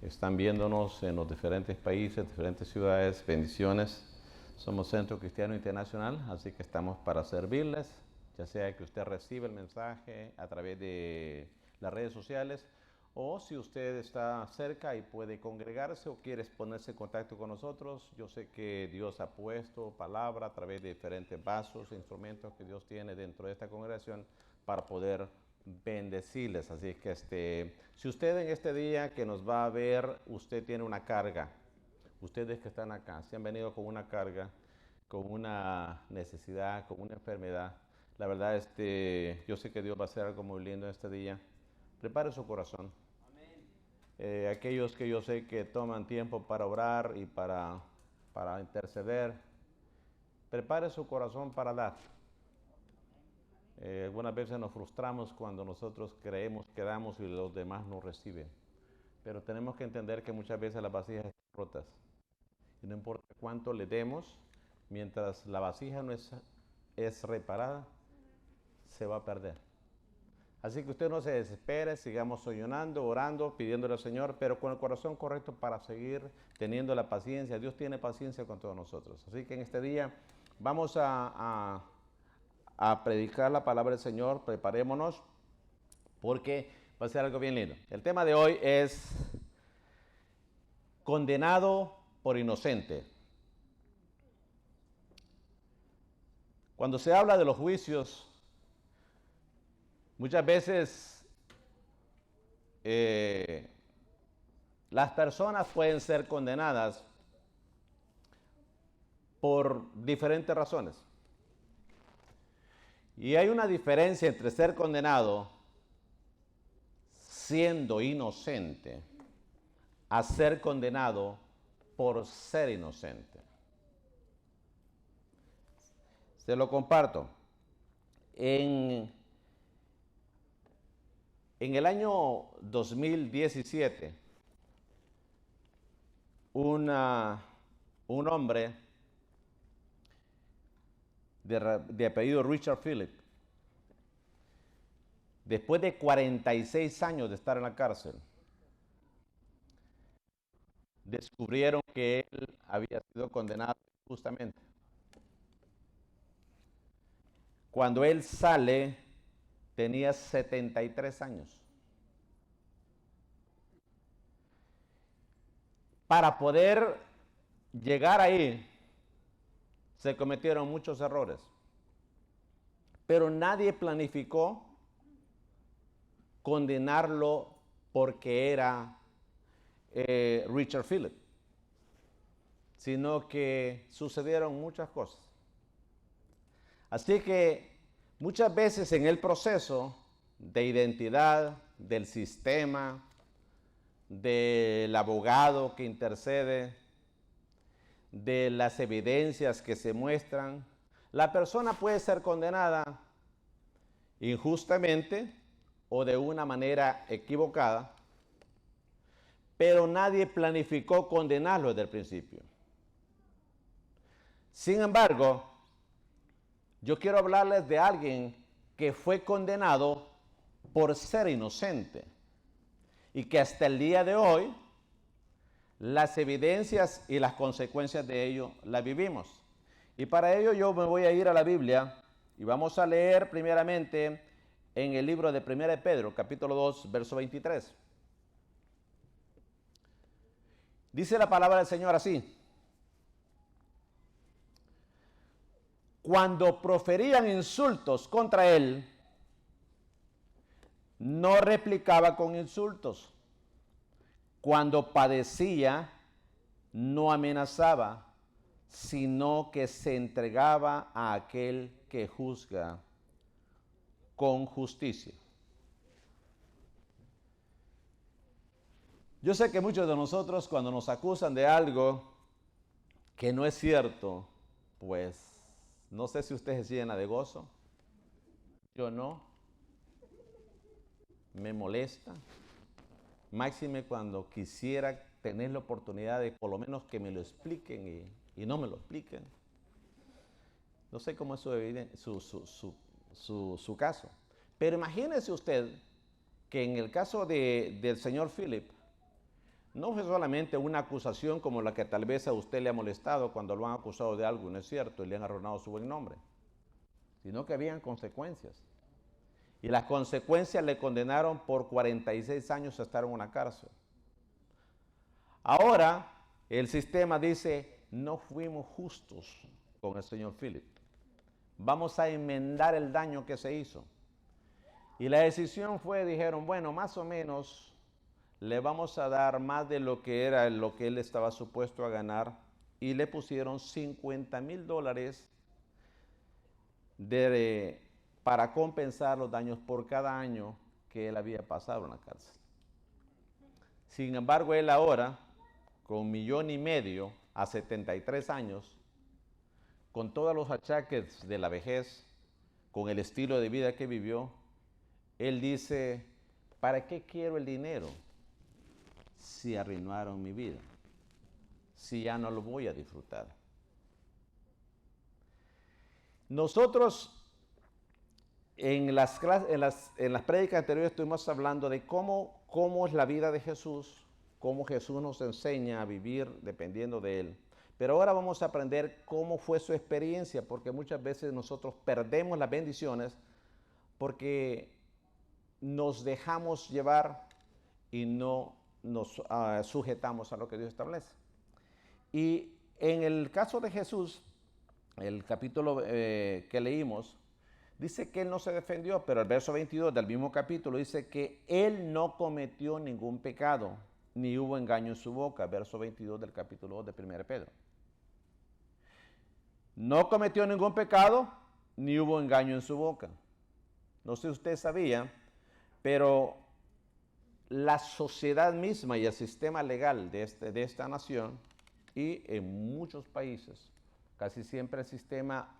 están viéndonos en los diferentes países, diferentes ciudades. Bendiciones. Somos Centro Cristiano Internacional, así que estamos para servirles, ya sea que usted reciba el mensaje a través de las redes sociales o si usted está cerca y puede congregarse o quiere ponerse en contacto con nosotros. Yo sé que Dios ha puesto palabra a través de diferentes vasos e instrumentos que Dios tiene dentro de esta congregación para poder bendecirles. Así que si usted en este día que nos va a ver, usted tiene una carga, ustedes que están acá, si han venido con una carga, con una necesidad, con una enfermedad, la verdad, yo sé que Dios va a hacer algo muy lindo en este día. Prepare su corazón. Aquellos que yo sé que toman tiempo para orar y para interceder, prepare su corazón para dar. Algunas veces nos frustramos cuando nosotros creemos que damos y los demás no reciben. Pero tenemos que entender que muchas veces las vasijas están rotas. Y no importa cuánto le demos, mientras la vasija no es reparada, se va a perder. Así que usted no se desespere, sigamos soñando, orando, pidiéndole al Señor, pero con el corazón correcto para seguir teniendo la paciencia. Dios tiene paciencia con todos nosotros. Así que en este día vamos a predicar la palabra del Señor. Preparémonos porque va a ser algo bien lindo. El tema de hoy es condenado por inocente. Cuando se habla de los juicios, muchas veces las personas pueden ser condenadas por diferentes razones. Y hay una diferencia entre ser condenado siendo inocente a ser condenado por ser inocente. Se lo comparto. En el año 2017, un hombre de apellido Richard Philip, después de 46 años de estar en la cárcel, descubrieron que él había sido condenado injustamente. Cuando él sale, tenía 73 años. Para poder llegar ahí, se cometieron muchos errores. Pero nadie planificó condenarlo porque era Richard Philip, sino que sucedieron muchas cosas. Así que muchas veces en el proceso de identidad del sistema, del abogado que intercede, de las evidencias que se muestran, la persona puede ser condenada injustamente o de una manera equivocada, pero nadie planificó condenarlo desde el principio. Sin embargo, yo quiero hablarles de alguien que fue condenado por ser inocente y que hasta el día de hoy las evidencias y las consecuencias de ello las vivimos. Y para ello yo me voy a ir a la Biblia y vamos a leer primeramente en el libro de 1 de Pedro, capítulo 2, verso 23. Dice la palabra del Señor así: cuando proferían insultos contra él, no replicaba con insultos. Cuando padecía, no amenazaba, sino que se entregaba a aquel que juzga con justicia. Yo sé que muchos de nosotros, cuando nos acusan de algo que no es cierto, pues no sé si usted se llena de gozo. Yo no. Me molesta. Máxime cuando quisiera tener la oportunidad de por lo menos que me lo expliquen y no me lo expliquen. No sé cómo es su caso. Pero imagínese usted que en el caso del señor Philip, no fue solamente una acusación como la que tal vez a usted le ha molestado cuando lo han acusado de algo y no es cierto y le han arruinado su buen nombre, sino que habían consecuencias. Y las consecuencias le condenaron por 46 años a estar en una cárcel. Ahora el sistema dice, no fuimos justos con el señor Philip. Vamos a enmendar el daño que se hizo. Y la decisión fue, dijeron, bueno, más o menos le vamos a dar más de lo que era lo que él estaba supuesto a ganar y le pusieron $50,000 para compensar los daños por cada año que él había pasado en la cárcel. Sin embargo, él ahora, con $1,500,000 a 73 años, con todos los achaques de la vejez, con el estilo de vida que vivió, él dice, ¿para qué quiero el dinero si arruinaron mi vida? Si ya no lo voy a disfrutar. Nosotros en las prédicas anteriores estuvimos hablando de cómo es la vida de Jesús, cómo Jesús nos enseña a vivir dependiendo de Él. Pero ahora vamos a aprender cómo fue su experiencia, porque muchas veces nosotros perdemos las bendiciones porque nos dejamos llevar y no nos sujetamos a lo que Dios establece. Y en el caso de Jesús, el capítulo que leímos, dice que él no se defendió, pero el verso 22 del mismo capítulo dice que él no cometió ningún pecado, ni hubo engaño en su boca, verso 22 del capítulo 2 de 1 Pedro. No cometió ningún pecado, ni hubo engaño en su boca. No sé si usted sabía, pero la sociedad misma y el sistema legal de esta nación y en muchos países, casi siempre el sistema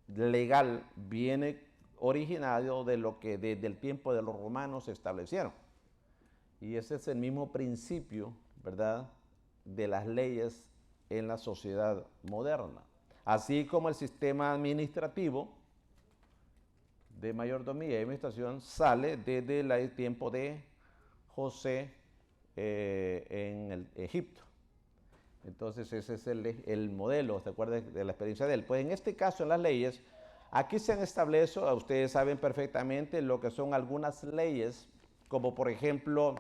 legal viene originario de lo que desde el tiempo de los romanos se establecieron. Y ese es el mismo principio, ¿verdad?, de las leyes en la sociedad moderna. Así como el sistema administrativo de mayordomía y administración sale desde el tiempo de José en el Egipto. Entonces ese es el modelo, ¿se acuerdan de la experiencia de él? Pues en este caso, en las leyes, aquí se han establecido, ustedes saben perfectamente lo que son algunas leyes, como por ejemplo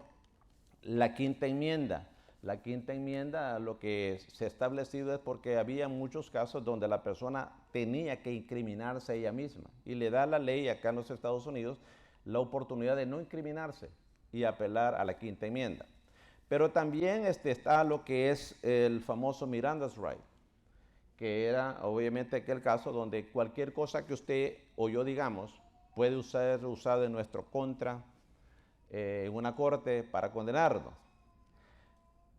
la quinta enmienda. La quinta enmienda, lo que se ha establecido es porque había muchos casos donde la persona tenía que incriminarse a ella misma. Y le da la ley acá en los Estados Unidos la oportunidad de no incriminarse y apelar a la quinta enmienda. Pero también está lo que es el famoso Miranda's Right, que era obviamente aquel caso donde cualquier cosa que usted o yo digamos puede ser usado en nuestro contra en una corte para condenarnos.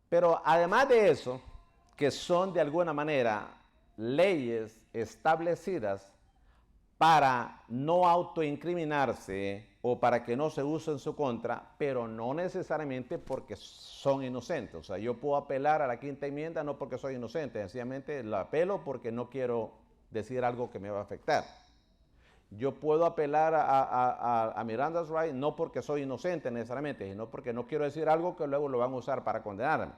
Pero además de eso, que son de alguna manera leyes establecidas para no autoincriminarse o para que no se use en su contra, pero no necesariamente porque son inocentes. O sea, yo puedo apelar a la quinta enmienda no porque soy inocente, sencillamente la apelo porque no quiero decir algo que me va a afectar. Yo puedo apelar a Miranda's Right no porque soy inocente necesariamente, sino porque no quiero decir algo que luego lo van a usar para condenarme.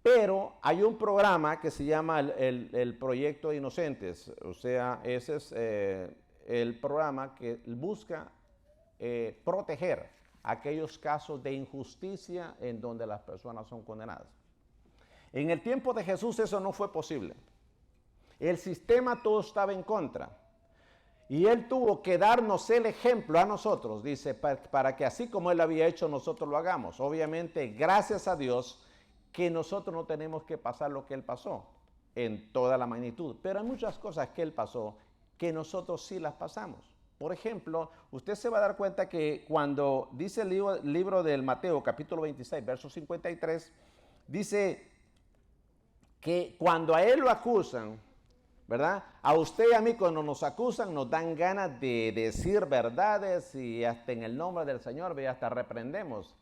Pero hay un programa que se llama el Proyecto de Inocentes, o sea, ese es el programa que busca proteger aquellos casos de injusticia en donde las personas son condenadas. En el tiempo de Jesús eso no fue posible. El sistema todo estaba en contra. Y Él tuvo que darnos el ejemplo a nosotros, dice, para que así como Él había hecho, nosotros lo hagamos. Obviamente, gracias a Dios, que nosotros no tenemos que pasar lo que Él pasó en toda la magnitud. Pero hay muchas cosas que Él pasó que nosotros sí las pasamos. Por ejemplo, usted se va a dar cuenta que cuando dice el libro del Mateo, capítulo 26, verso 53, dice que cuando a Él lo acusan, ¿verdad? A usted y a mí cuando nos acusan nos dan ganas de decir verdades y hasta en el nombre del Señor, hasta reprendemos.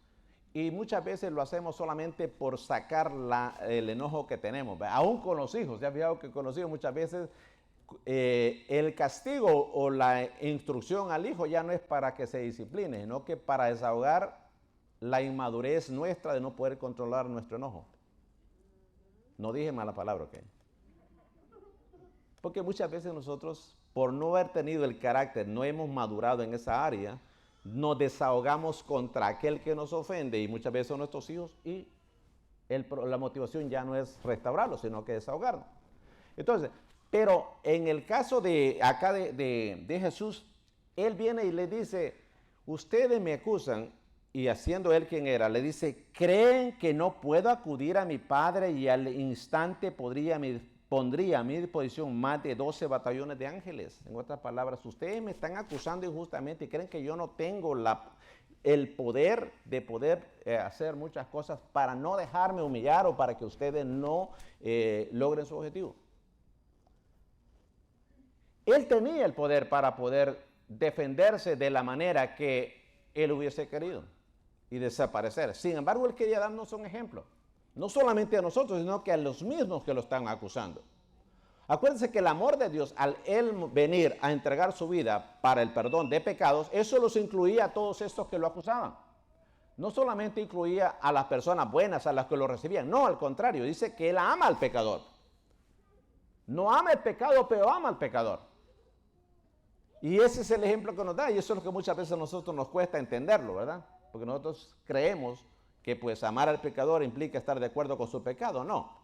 Y muchas veces lo hacemos solamente por sacar el enojo que tenemos, ¿verdad? Aún con los hijos. Ya fijado que con los hijos muchas veces el castigo o la instrucción al hijo ya no es para que se discipline, sino que para desahogar la inmadurez nuestra de no poder controlar nuestro enojo. No dije mala palabra, ¿ok? Porque muchas veces nosotros, por no haber tenido el carácter, no hemos madurado en esa área, nos desahogamos contra aquel que nos ofende y muchas veces son nuestros hijos y la motivación ya no es restaurarlo, sino que desahogarlo. Entonces, pero en el caso de acá de Jesús, él viene y le dice, ustedes me acusan, y haciendo él quien era, le dice, ¿creen que no puedo acudir a mi padre y al instante pondría a mi disposición más de 12 batallones de ángeles? En otras palabras, ustedes me están acusando injustamente y creen que yo no tengo el poder de poder hacer muchas cosas para no dejarme humillar o para que ustedes no logren su objetivo. Él tenía el poder para poder defenderse de la manera que él hubiese querido y desaparecer. Sin embargo, él quería darnos un ejemplo. No solamente a nosotros, sino que a los mismos que lo están acusando. Acuérdense que el amor de Dios, al él venir a entregar su vida para el perdón de pecados, eso los incluía a todos estos que lo acusaban. No solamente incluía a las personas buenas, a las que lo recibían. No, al contrario, dice que él ama al pecador. No ama el pecado, pero ama al pecador. Y ese es el ejemplo que nos da, y eso es lo que muchas veces a nosotros nos cuesta entenderlo, ¿verdad? Porque nosotros creemos que pues amar al pecador implica estar de acuerdo con su pecado. No.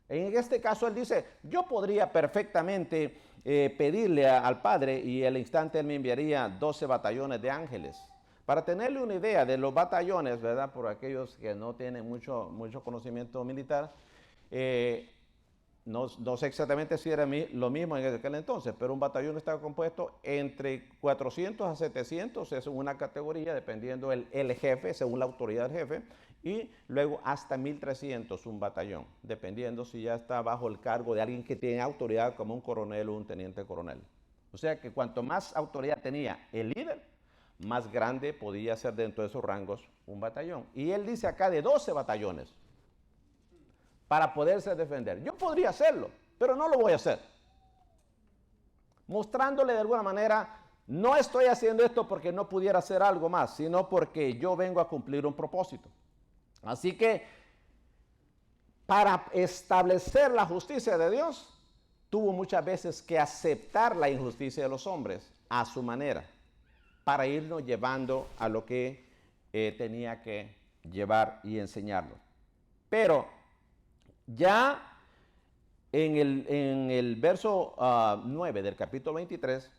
En este caso él dice, yo podría perfectamente pedirle al Padre y al instante él me enviaría 12 batallones de ángeles. Para tenerle una idea de los batallones, ¿verdad? Por aquellos que no tienen mucho conocimiento militar, no sé exactamente si era lo mismo en aquel entonces, pero un batallón estaba compuesto entre 400 a 700, es una categoría, dependiendo el jefe, según la autoridad del jefe, y luego hasta 1300 un batallón, dependiendo si ya está bajo el cargo de alguien que tiene autoridad como un coronel o un teniente coronel. O sea que cuanto más autoridad tenía el líder, más grande podía ser dentro de esos rangos un batallón. Y él dice acá de 12 batallones para poderse defender. Yo podría hacerlo, pero no lo voy a hacer. Mostrándole de alguna manera, no estoy haciendo esto porque no pudiera hacer algo más, sino porque yo vengo a cumplir un propósito. Así que, para establecer la justicia de Dios, tuvo muchas veces que aceptar la injusticia de los hombres a su manera, para irnos llevando a lo que tenía que llevar y enseñarlo. Pero ya en el verso 9 del capítulo 23,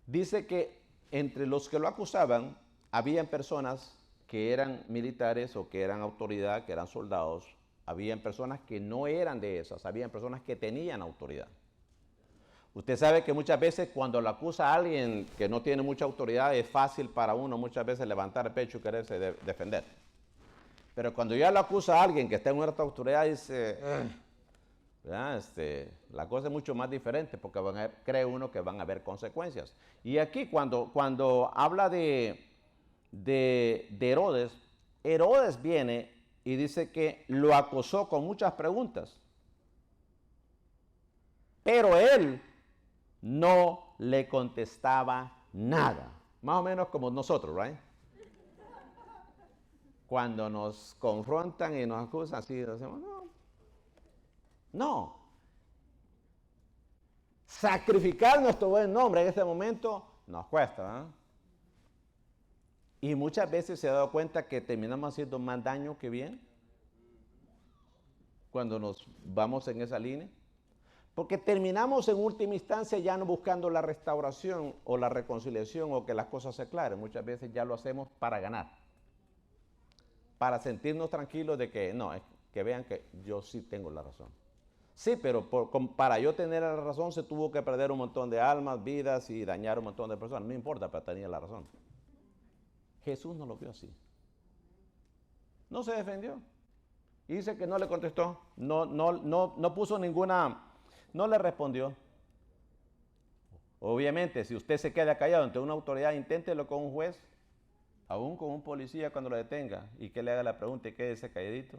dice que entre los que lo acusaban, habían personas que eran militares o que eran autoridad, que eran soldados, habían personas que no eran de esas, habían personas que tenían autoridad. Usted sabe que muchas veces cuando lo acusa a alguien que no tiene mucha autoridad, es fácil para uno muchas veces levantar el pecho y quererse defender. Pero cuando ya lo acusa a alguien que está en una autoridad, dice, la cosa es mucho más diferente porque cree uno que van a haber consecuencias. Y aquí cuando habla de Herodes, Herodes viene y dice que lo acosó con muchas preguntas. Pero él no le contestaba nada. Más o menos como nosotros, ¿right? Cuando nos confrontan y nos acusan, así decimos, no. Sacrificar nuestro buen nombre en este momento nos cuesta, ¿eh? Y muchas veces se ha dado cuenta que terminamos haciendo más daño que bien cuando nos vamos en esa línea. Porque terminamos en última instancia ya no buscando la restauración o la reconciliación o que las cosas se aclaren. Muchas veces ya lo hacemos para ganar. Para sentirnos tranquilos de que no, que vean que yo sí tengo la razón. Sí, pero para yo tener la razón se tuvo que perder un montón de almas, vidas y dañar un montón de personas. No importa, pero tenía la razón. Jesús no lo vio así. No se defendió. Y dice que no le contestó. No puso ninguna, no le respondió. Obviamente, si usted se queda callado ante una autoridad, inténtelo con un juez, aún con un policía cuando lo detenga y que le haga la pregunta y quédese calladito.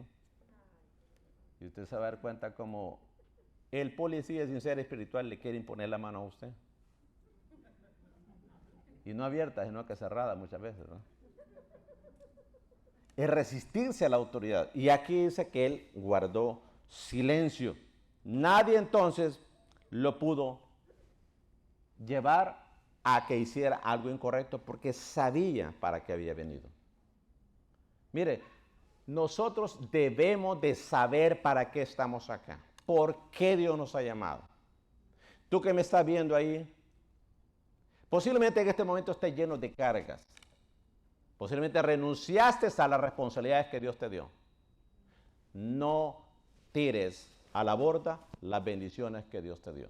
Y usted se va a dar cuenta como el policía, sin ser espiritual, le quiere imponer la mano a usted. Y no abierta, sino que cerrada muchas veces, ¿no? es resistirse a la autoridad. Y aquí dice que él guardó silencio. Nadie entonces lo pudo llevar a que hiciera algo incorrecto porque sabía para qué había venido. Mire, nosotros debemos de saber para qué estamos acá, por qué Dios nos ha llamado. Tú que me estás viendo ahí, posiblemente en este momento estés lleno de cargas. Posiblemente renunciaste a las responsabilidades que Dios te dio. No tires a la borda las bendiciones que Dios te dio.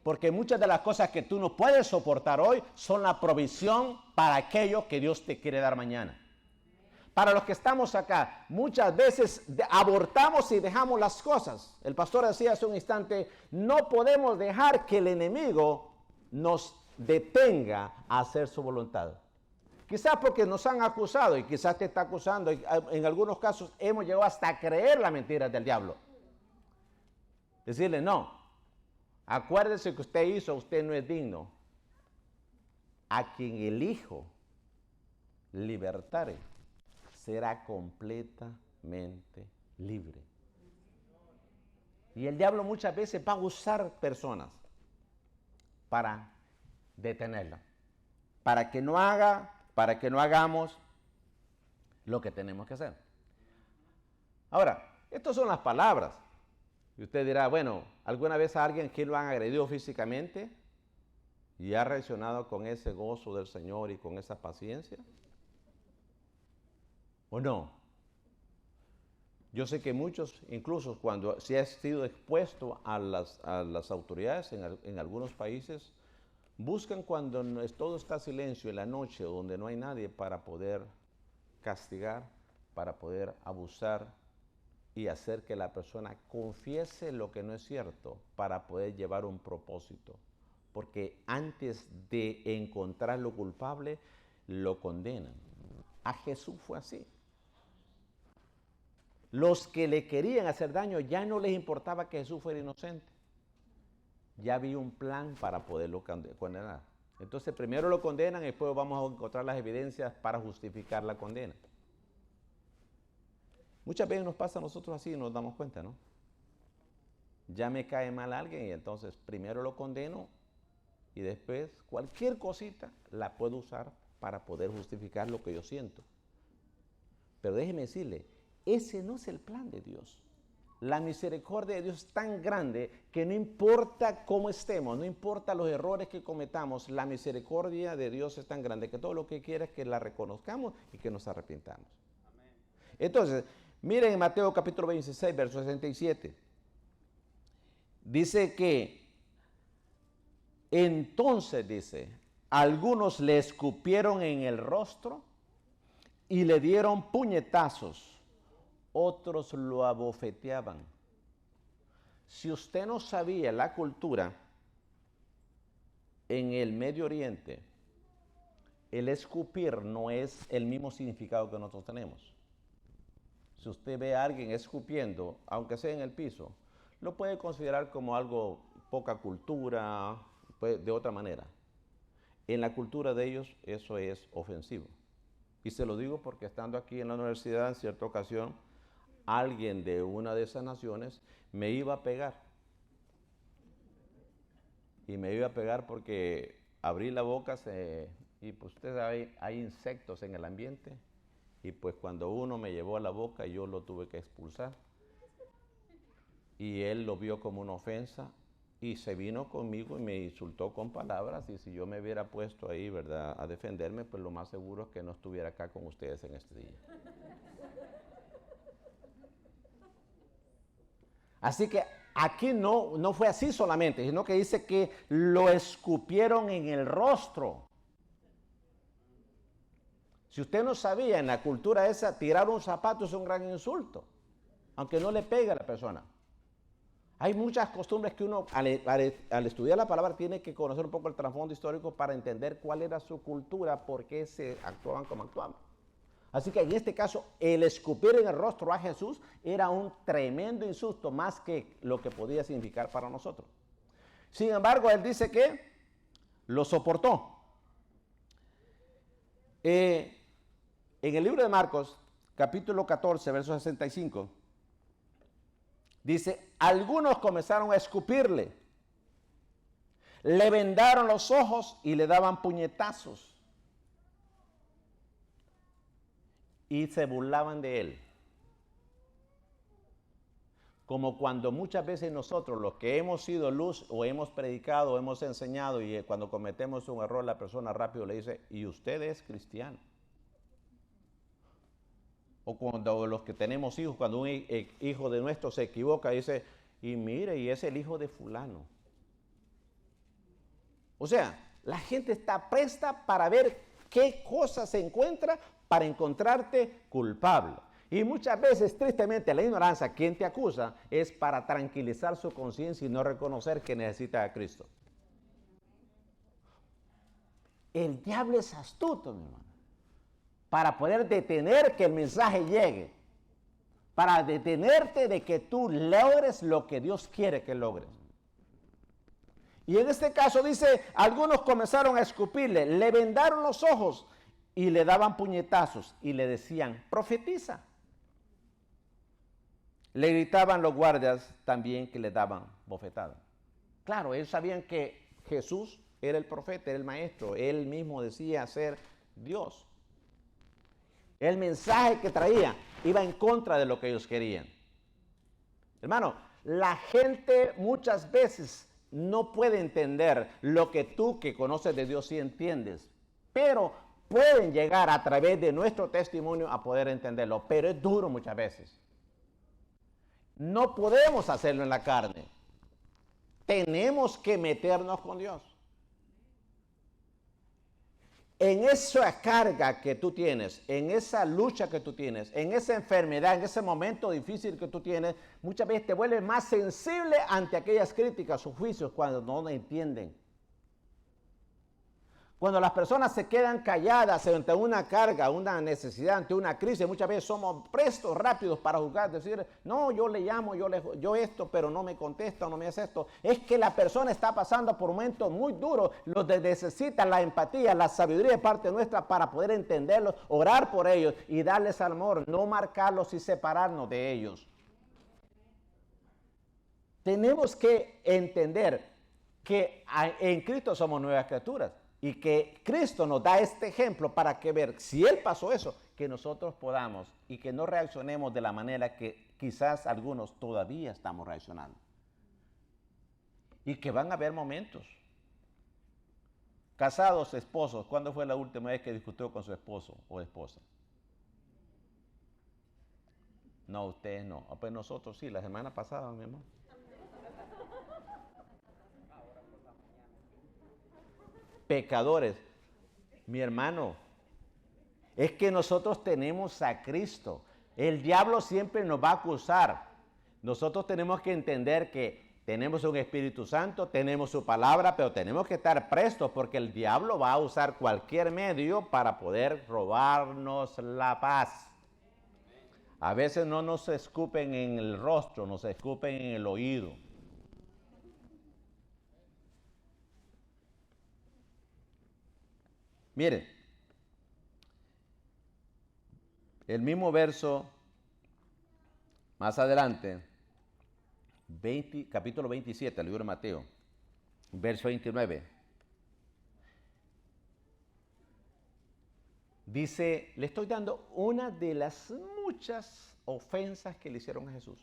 Porque muchas de las cosas que tú no puedes soportar hoy son la provisión para aquello que Dios te quiere dar mañana. Para los que estamos acá, muchas veces abortamos y dejamos las cosas. El pastor decía hace un instante, no podemos dejar que el enemigo nos detenga a hacer su voluntad. Quizás porque nos han acusado y quizás te está acusando. En algunos casos hemos llegado hasta a creer las mentiras del diablo. Decirle, no, acuérdese que usted hizo, usted no es digno. A quien el Hijo libertare será completamente libre. Y el diablo muchas veces va a usar personas para detenerla, para que no hagamos lo que tenemos que hacer. Ahora, estas son las palabras. Y usted dirá, bueno, ¿alguna vez a alguien que lo han agredido físicamente y ha reaccionado con ese gozo del Señor y con esa paciencia? ¿O no? Yo sé que muchos, incluso cuando se ha sido expuesto a las autoridades en algunos países, buscan cuando todo está silencio en la noche, donde no hay nadie, para poder castigar, para poder abusar y hacer que la persona confiese lo que no es cierto para poder llevar un propósito. Porque antes de encontrar lo culpable, lo condenan. A Jesús fue así. Los que le querían hacer daño ya no les importaba que Jesús fuera inocente. Ya había un plan para poderlo condenar. Entonces primero lo condenan y después vamos a encontrar las evidencias para justificar la condena. Muchas veces nos pasa a nosotros así y nos damos cuenta, ¿no? Ya me cae mal alguien y entonces primero lo condeno y después cualquier cosita la puedo usar para poder justificar lo que yo siento. Pero déjeme decirle, ese no es el plan de Dios. La misericordia de Dios es tan grande que no importa cómo estemos, no importa los errores que cometamos, la misericordia de Dios es tan grande que todo lo que quiere es que la reconozcamos y que nos arrepintamos. Amén. Entonces, miren en Mateo capítulo 26, verso 67. Dice que, entonces dice, algunos le escupieron en el rostro y le dieron puñetazos. Otros lo abofeteaban. Si usted no sabía la cultura en el Medio Oriente, el escupir no es el mismo significado que nosotros tenemos. Si usted ve a alguien escupiendo, aunque sea en el piso, lo puede considerar como algo poca cultura, pues, de otra manera. En la cultura de ellos eso es ofensivo. Y se lo digo porque estando aquí en la universidad en cierta ocasión, alguien de una de esas naciones me iba a pegar. Y me iba a pegar porque abrí la boca y pues usted sabe, hay insectos en el ambiente. Y pues cuando uno me llevó a la boca, yo lo tuve que expulsar. Y él lo vio como una ofensa y se vino conmigo y me insultó con palabras. Y si yo me hubiera puesto ahí, ¿verdad?, a defenderme, pues lo más seguro es que no estuviera acá con ustedes en este día. Así que aquí no fue así solamente, sino que dice que lo escupieron en el rostro. Si usted no sabía, en la cultura esa, tirar un zapato es un gran insulto, aunque no le pegue a la persona. Hay muchas costumbres que uno, al estudiar la palabra, tiene que conocer un poco el trasfondo histórico para entender cuál era su cultura, por qué se actuaban como actuaban. Así que en este caso, el escupir en el rostro a Jesús era un tremendo insulto, más que lo que podía significar para nosotros. Sin embargo, él dice que lo soportó. En el libro de Marcos, capítulo 14, verso 65. Dice, algunos comenzaron a escupirle, le vendaron los ojos y le daban puñetazos. Y se burlaban de él. Como cuando muchas veces nosotros, los que hemos sido luz o hemos predicado o hemos enseñado, y cuando cometemos un error, la persona rápido le dice, ¿y usted es cristiano? O cuando los que tenemos hijos, cuando un hijo de nuestro se equivoca, dice, y mire, y es el hijo de fulano. O sea, la gente está presta para ver qué cosa se encuentra para encontrarte culpable. Y muchas veces, tristemente, la ignorancia, quien te acusa, es para tranquilizar su conciencia y no reconocer que necesita a Cristo. El diablo es astuto, mi hermano, para poder detener que el mensaje llegue, para detenerte de que tú logres lo que Dios quiere que logres. Y en este caso dice, algunos comenzaron a escupirle, le vendaron los ojos y le daban puñetazos y le decían, profetiza. Le gritaban los guardias también que le daban bofetadas. Claro, ellos sabían que Jesús era el profeta, era el maestro, él mismo decía ser Dios. El mensaje que traía iba en contra de lo que ellos querían. Hermano, la gente muchas veces no puede entender lo que tú que conoces de Dios sí entiendes, pero pueden llegar a través de nuestro testimonio a poder entenderlo, pero es duro muchas veces. No podemos hacerlo en la carne. Tenemos que meternos con Dios. En esa carga que tú tienes, en esa lucha que tú tienes, en esa enfermedad, en ese momento difícil que tú tienes, muchas veces te vuelves más sensible ante aquellas críticas o juicios cuando no lo entienden. Cuando las personas se quedan calladas ante una carga, una necesidad, ante una crisis, muchas veces somos prestos, rápidos para juzgar, decir, no, yo le llamo, yo esto, pero no me contesta, no me hace esto. Es que la persona está pasando por momentos muy duros, los que necesitan la empatía, la sabiduría de parte nuestra para poder entenderlos, orar por ellos y darles amor, no marcarlos y separarnos de ellos. Tenemos que entender que en Cristo somos nuevas criaturas. Y que Cristo nos da este ejemplo para que ver, si Él pasó eso, que nosotros podamos y que no reaccionemos de la manera que quizás algunos todavía estamos reaccionando. Y que van a haber momentos. Casados, esposos, ¿cuándo fue la última vez que discutió con su esposo o esposa? No, ustedes no. Pues nosotros sí, la semana pasada, mi hermano. Pecadores. Mi hermano, es que nosotros tenemos a Cristo. El diablo siempre nos va a acusar. Nosotros tenemos que entender que tenemos un Espíritu Santo, tenemos su palabra, pero tenemos que estar prestos porque el diablo va a usar cualquier medio para poder robarnos la paz. A veces no nos escupen en el rostro, nos escupen en el oído. Miren, el mismo verso más adelante, capítulo 27, el libro de Mateo, verso 29, dice, le estoy dando una de las muchas ofensas que le hicieron a Jesús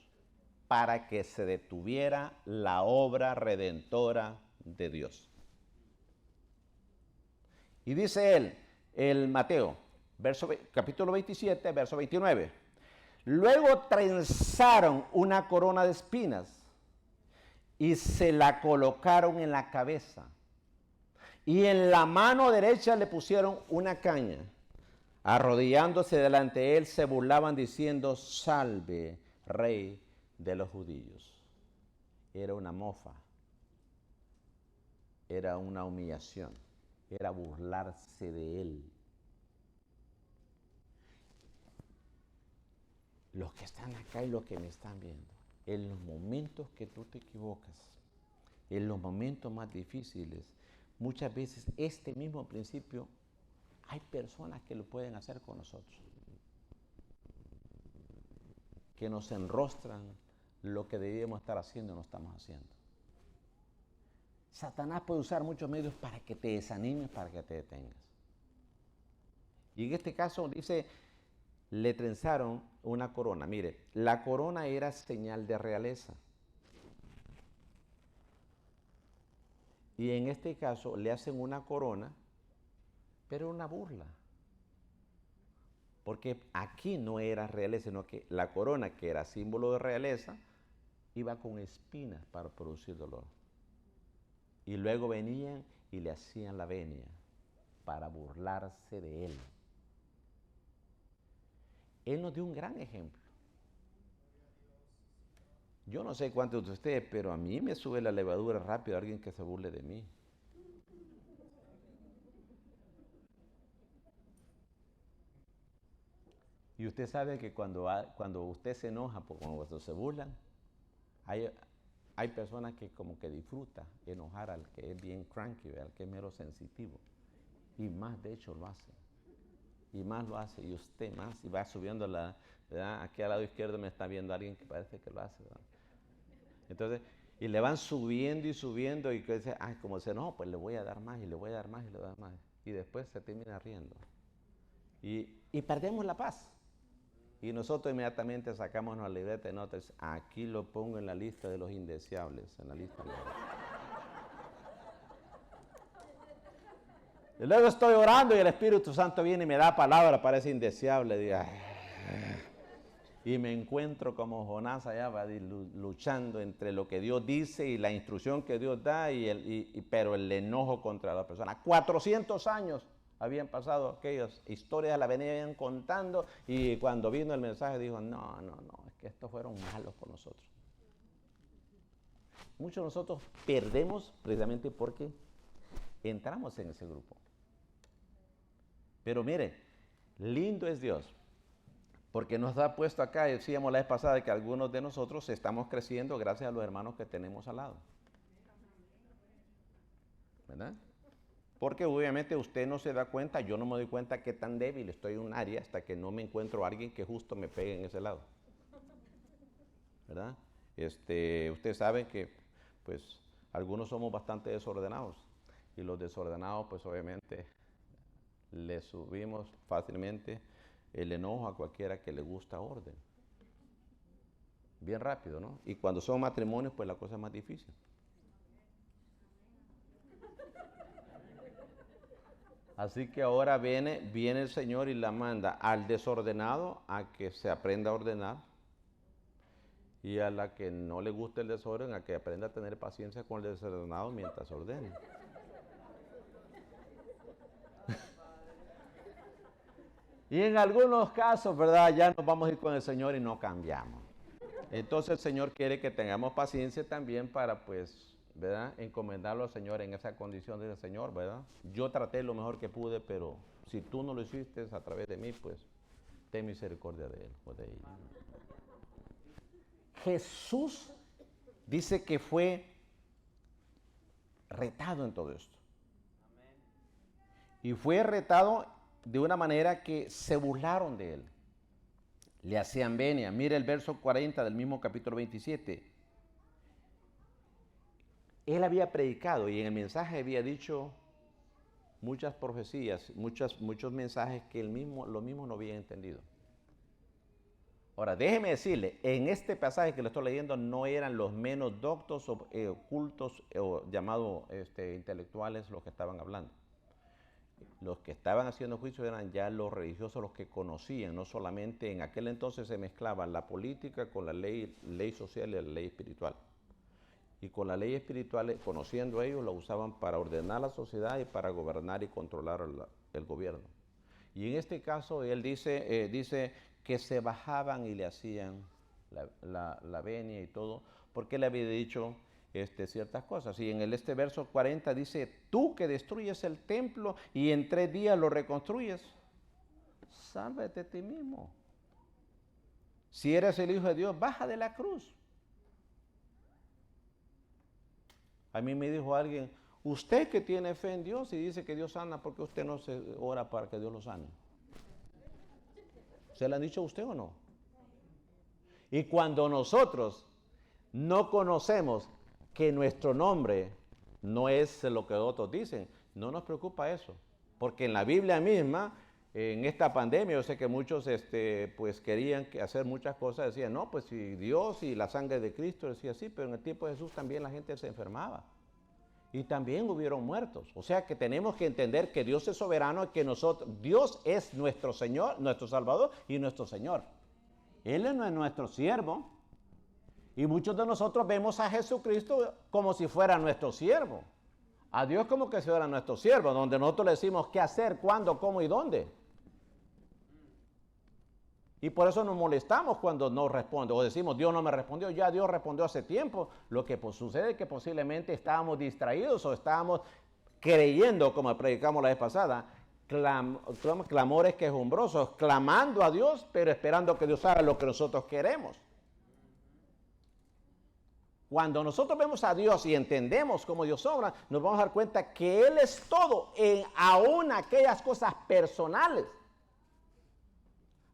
para que se detuviera la obra redentora de Dios. Y dice él, el Mateo, capítulo 27, verso 29. Luego trenzaron una corona de espinas y se la colocaron en la cabeza. Y en la mano derecha le pusieron una caña. Arrodillándose delante de él, se burlaban diciendo, salve, rey de los judíos. Era una mofa. Era una humillación. Era burlarse de él. Los que están acá y los que me están viendo, en los momentos que tú te equivocas, en los momentos más difíciles, muchas veces este mismo principio, hay personas que lo pueden hacer con nosotros. que nos enrostran lo que debíamos estar haciendo y no estamos haciendo. Satanás puede usar muchos medios para que te desanimes, para que te detengas. Y en este caso dice, le trenzaron una corona. Mire, la corona era señal de realeza. Y en este caso le hacen una corona, pero una burla. Porque aquí no era realeza, sino que la corona, que era símbolo de realeza, iba con espinas para producir dolor. Y luego venían y le hacían la venia para burlarse de él. Él nos dio un gran ejemplo. Yo no sé cuántos de ustedes, pero a mí me sube la levadura rápido a alguien que se burle de mí. Y usted sabe que cuando usted se enoja, cuando se burlan, hay personas que como que disfrutan enojar al que es bien cranky, al que es mero sensitivo. Y más de hecho lo hace. Y más lo hace. Y usted más. Y va subiendo la, ¿verdad? Aquí al lado izquierdo me está viendo alguien que parece que lo hace, ¿verdad? Entonces, y le van subiendo y subiendo y que dice, ay, como dice, no, pues le voy a dar más y le voy a dar más y le voy a dar más. Y después se termina riendo. Y perdemos la paz. Y nosotros inmediatamente sacamos la libreta de notas. Aquí lo pongo en la lista de los indeseables, en la lista de los... Y luego estoy orando y el Espíritu Santo viene y me da palabra para ese indeseable. Digo, y me encuentro como Jonás allá, luchando entre lo que Dios dice y la instrucción que Dios da, pero el enojo contra la persona. 400 años habían pasado aquellas historias, la venían contando, y cuando vino el mensaje dijo, no, es que estos fueron malos con nosotros. Muchos de nosotros perdemos precisamente porque entramos en ese grupo. Pero mire, lindo es Dios, porque nos ha puesto acá, decíamos la vez pasada que algunos de nosotros estamos creciendo gracias a los hermanos que tenemos al lado. ¿Verdad? Porque obviamente usted no se da cuenta, yo no me doy cuenta qué tan débil estoy en un área hasta que no me encuentro a alguien que justo me pegue en ese lado. ¿Verdad? Usted sabe que pues algunos somos bastante desordenados y los desordenados pues obviamente le subimos fácilmente el enojo a cualquiera que le gusta orden. Bien rápido, ¿no? Y cuando son matrimonios pues la cosa es más difícil. Así que ahora viene el Señor y la manda al desordenado a que se aprenda a ordenar, y a la que no le gusta el desorden a que aprenda a tener paciencia con el desordenado mientras ordene. Y en algunos casos, ¿verdad? Ya nos vamos a ir con el Señor y no cambiamos. Entonces el Señor quiere que tengamos paciencia también para, pues, ¿verdad? Encomendarlo al Señor en esa condición de Señor, ¿verdad? Yo traté lo mejor que pude, pero si tú no lo hiciste a través de mí, pues, ten misericordia de él o de ella. Jesús dice que fue retado en todo esto. Y fue retado de una manera que se burlaron de él. Le hacían venia. Mire el verso 40 del mismo capítulo 27. Él había predicado y en el mensaje había dicho muchas profecías, muchos mensajes que lo mismo no había entendido. Ahora, déjeme decirle, en este pasaje que le estoy leyendo no eran los menos doctos o cultos o llamados intelectuales los que estaban hablando. Los que estaban haciendo juicio eran ya los religiosos, los que conocían, no solamente en aquel entonces se mezclaba la política con la ley social y la ley espiritual. Y con la ley espiritual, conociendo ellos, la usaban para ordenar la sociedad y para gobernar y controlar el gobierno. Y en este caso, él dice que se bajaban y le hacían la venia y todo, porque él había dicho ciertas cosas. Y en este verso 40 dice, tú que destruyes el templo y en 3 días lo reconstruyes, sálvate a ti mismo. Si eres el Hijo de Dios, baja de la cruz. A mí me dijo alguien, usted que tiene fe en Dios y dice que Dios sana, ¿por qué usted no se ora para que Dios lo sane? ¿Se le han dicho a usted o no? Y cuando nosotros no conocemos que nuestro nombre no es lo que otros dicen, no nos preocupa eso. Porque en la Biblia misma, en esta pandemia, yo sé que muchos pues querían hacer muchas cosas, decían, no, pues si Dios y la sangre de Cristo, decía sí, pero en el tiempo de Jesús también la gente se enfermaba. Y también hubieron muertos. O sea que tenemos que entender que Dios es soberano y que Dios es nuestro Señor, nuestro Salvador y nuestro Señor. Él no es nuestro siervo. Y muchos de nosotros vemos a Jesucristo como si fuera nuestro siervo. A Dios como que si fuera nuestro siervo, donde nosotros le decimos qué hacer, cuándo, cómo y dónde. Y por eso nos molestamos cuando no responde. O decimos, Dios no me respondió, ya Dios respondió hace tiempo. Lo que sucede es que posiblemente estábamos distraídos o estábamos creyendo, como predicamos la vez pasada, clamores quejumbrosos, clamando a Dios, pero esperando que Dios haga lo que nosotros queremos. Cuando nosotros vemos a Dios y entendemos cómo Dios obra, nos vamos a dar cuenta que Él es todo, aún aquellas cosas personales.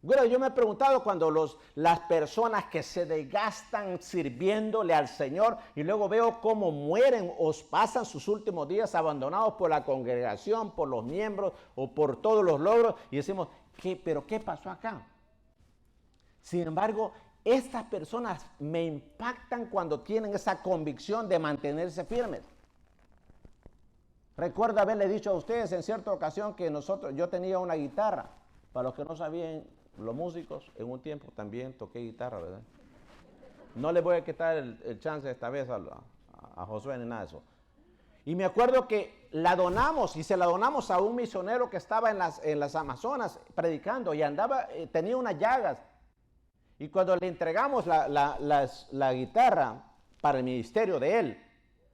Bueno, yo me he preguntado cuando las personas que se desgastan sirviéndole al Señor y luego veo cómo mueren o pasan sus últimos días abandonados por la congregación, por los miembros o por todos los logros y decimos, ¿pero qué pasó acá? Sin embargo, estas personas me impactan cuando tienen esa convicción de mantenerse firmes. Recuerdo haberle dicho a ustedes en cierta ocasión que yo tenía una guitarra. Para los que no sabían, los músicos, en un tiempo también toqué guitarra, ¿verdad? No les voy a quitar el chance esta vez a Josué ni nada de eso. Y me acuerdo que la donamos y se la donamos a un misionero que estaba en las Amazonas predicando y tenía unas llagas. Y cuando le entregamos la guitarra para el ministerio de él,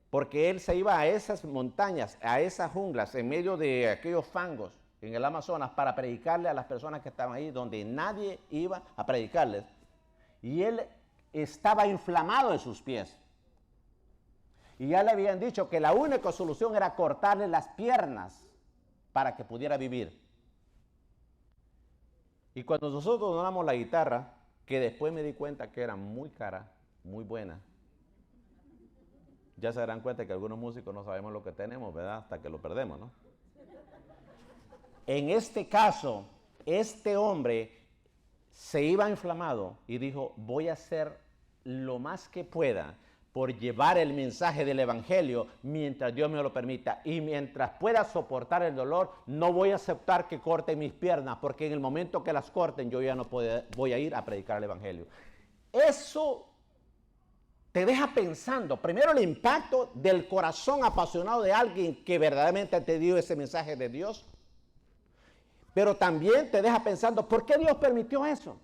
porque él se iba a esas montañas, a esas junglas, en medio de aquellos fangos en el Amazonas, para predicarle a las personas que estaban ahí, donde nadie iba a predicarles. Y él estaba inflamado en sus pies. Y ya le habían dicho que la única solución era cortarle las piernas para que pudiera vivir. Y cuando nosotros donamos la guitarra, que después me di cuenta que era muy cara, muy buena. Ya se darán cuenta que algunos músicos no sabemos lo que tenemos, ¿verdad? Hasta que lo perdemos, ¿no? En este caso, este hombre se iba inflamado y dijo, voy a hacer lo más que pueda por llevar el mensaje del evangelio mientras Dios me lo permita. Y mientras pueda soportar el dolor, no voy a aceptar que corten mis piernas, porque en el momento que las corten, yo ya no voy a ir a predicar el evangelio. Eso te deja pensando, primero el impacto del corazón apasionado de alguien que verdaderamente te dio ese mensaje de Dios, pero también te deja pensando, ¿por qué Dios permitió eso?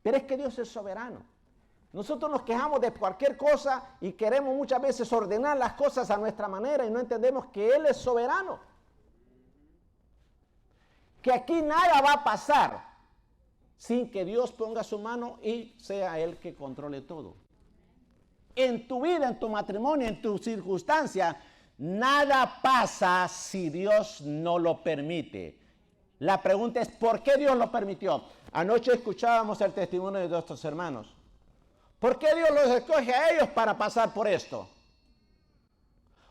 Pero es que Dios es soberano. Nosotros nos quejamos de cualquier cosa y queremos muchas veces ordenar las cosas a nuestra manera y no entendemos que Él es soberano. Que aquí nada va a pasar sin que Dios ponga su mano y sea Él que controle todo. En tu vida, en tu matrimonio, en tu circunstancia, nada pasa si Dios no lo permite. La pregunta es, ¿por qué Dios lo permitió? Anoche escuchábamos el testimonio de nuestros hermanos. ¿Por qué Dios los escoge a ellos para pasar por esto?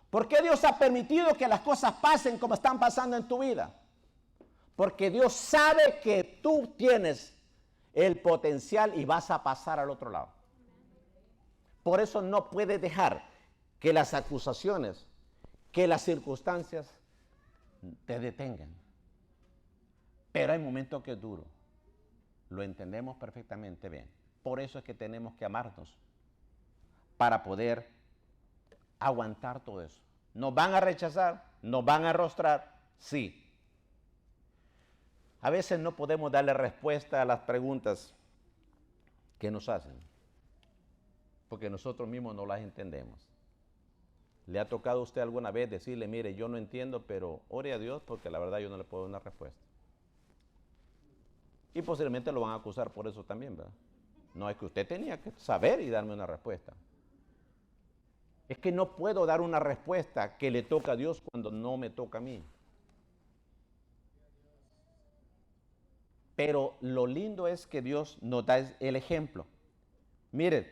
¿Por qué Dios ha permitido que las cosas pasen como están pasando en tu vida? Porque Dios sabe que tú tienes el potencial y vas a pasar al otro lado. Por eso no puedes dejar que las acusaciones, que las circunstancias te detengan. Pero hay momentos que es duro. Lo entendemos perfectamente bien. Por eso es que tenemos que amarnos para poder aguantar todo eso. Nos van a rechazar, nos van a arrostrar, sí. A veces no podemos darle respuesta a las preguntas que nos hacen, porque nosotros mismos no las entendemos. ¿Le ha tocado a usted alguna vez decirle, mire, yo no entiendo, pero ore a Dios porque la verdad yo no le puedo dar una respuesta? Y posiblemente lo van a acusar por eso también, ¿verdad? No, es que usted tenía que saber y darme una respuesta. Es que no puedo dar una respuesta que le toca a Dios cuando no me toca a mí. Pero lo lindo es que Dios nos da el ejemplo. Miren,